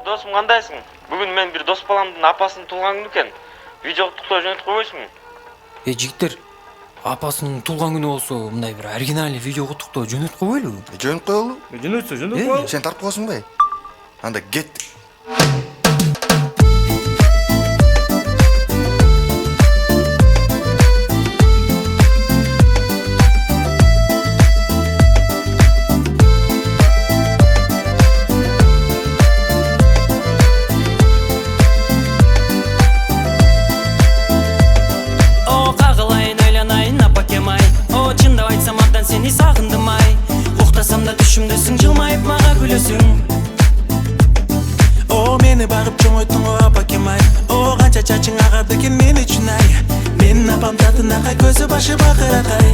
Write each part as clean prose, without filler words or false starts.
Досым, кандайсың? Бүгүн мен бир дос баламдын апасынын туулган күнү экен. Видео куттуктоо жөнөтүп койбойсуңбу? Жигиттер, апасынын туулган күнү болсо, мындай бир оригинальный видео куттуктоо жөнөтүп койбойлубу? Жөнөтүп коелу. Жөнөтсө коелу. Сен тартып коесуңбу? Анда кет. Seni sağındım ay Uxtasam da düşümdesin Жылмайып мага күлөсүң О, мени багып чоңойттуң о апакем ай О, канча чачың агарды экен мен үчүн ай Менин апам татынакай көзү башы бакыракай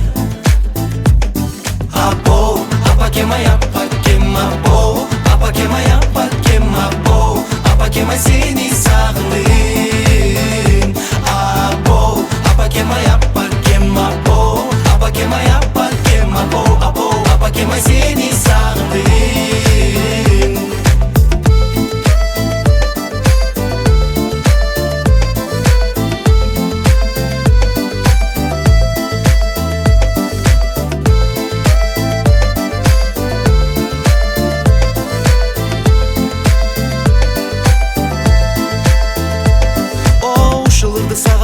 Апо, апакем ай, апакем апо Апакем ай, апакем апо Апакем ай, сени сагындым Апо, апакем ай, апакем апо Апакем ай, апакем апо Апакем ай, сени сагындым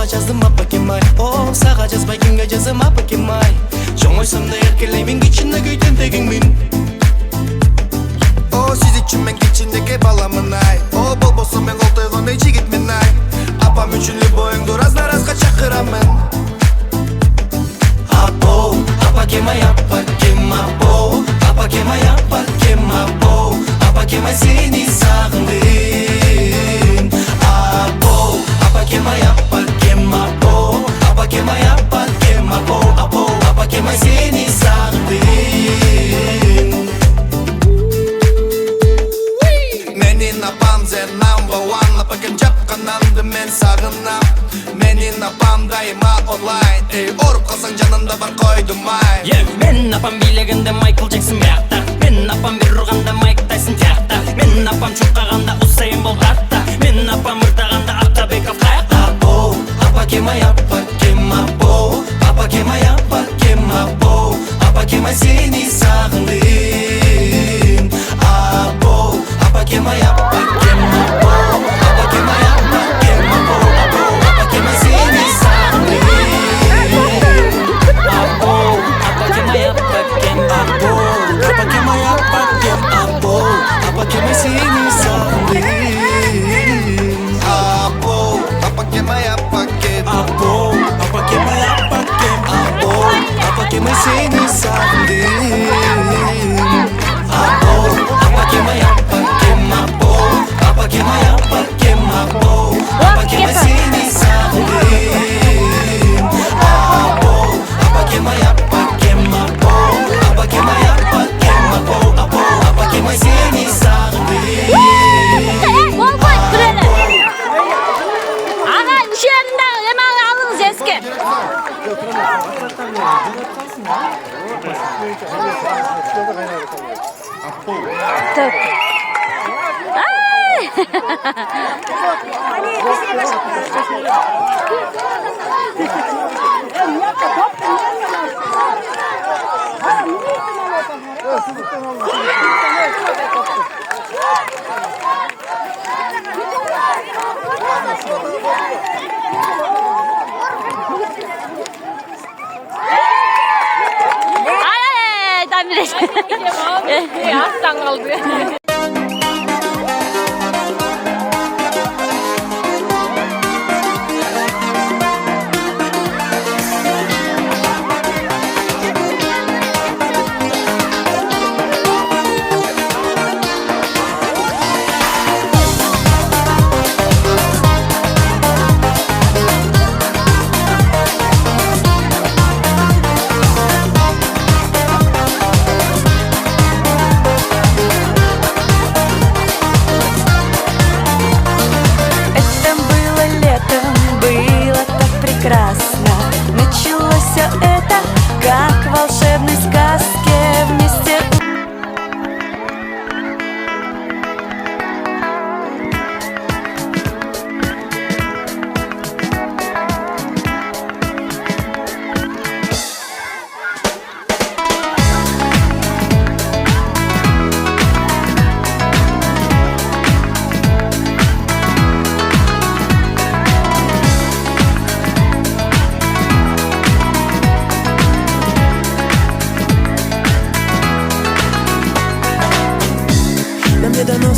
Жаздым апакем ай, о, сага жазбай кимге жазам апакем ай Жоңойсам да эркелеймин кичинде күйдөн тегиңмин О, сиз үчүн мен кичиндеги баламын ай О, болбосо мен колтойгон эй жигитмин ай Апам үчүн любоюңду раз на разга чакырамын Апо, апакем ай, апакем апо Апакем ай, апакем апо Апакем ай, сени сагындым Апо, апакем ай, апакем апо Апакем ай, апакем апо Апакем ай, сени сагындым Менин апам зе number one Апакем жапкананды мен сагынам Менин апам дайыма онлайн Эй, оруп калсаң жанымда бар койдум ай Менин апам бийлегенде Майкл Джексон биякта Менин апам бир урганда Майк Тайсон тиякта Менин апам чуркаганда Усейн Болт артта Менин апам ырдаганда Артабеков каякта Апо, апакем ай, апакем апо Апакем ай, апакем апо Апакем ай, сени сагындым Апо, апакем ай, апакем апо Апакем ай, апакем апо Апакем ай, сени сагындым Апо, апакем ай, апакем апо Апакем ай, апакем апо Апакем ай, сени сагындым Апо, апакем ай, апакем апо Апакем ай, апакем апо Апакем ай, сени сагындым Апо, апакем ай, апакем апо Апакем ай, апакем апо Апакем ай, сени сагындым Апо, апакем ай, апакем апо Апакем ай, апакем апо Апакем ай, сени сагындым Болбойт күреле. Ага, ишенде эмаңы алыңыз эске. Ay, Damire. Aslan kaldı.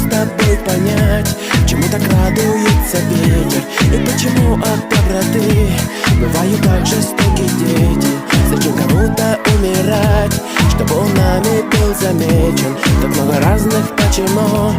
с тобой понять, чему так радуется ветер и почему от доброты бывают так жестоки дети. Зачем кому-то умирать, чтобы он нами был замечен? Так много разных почему.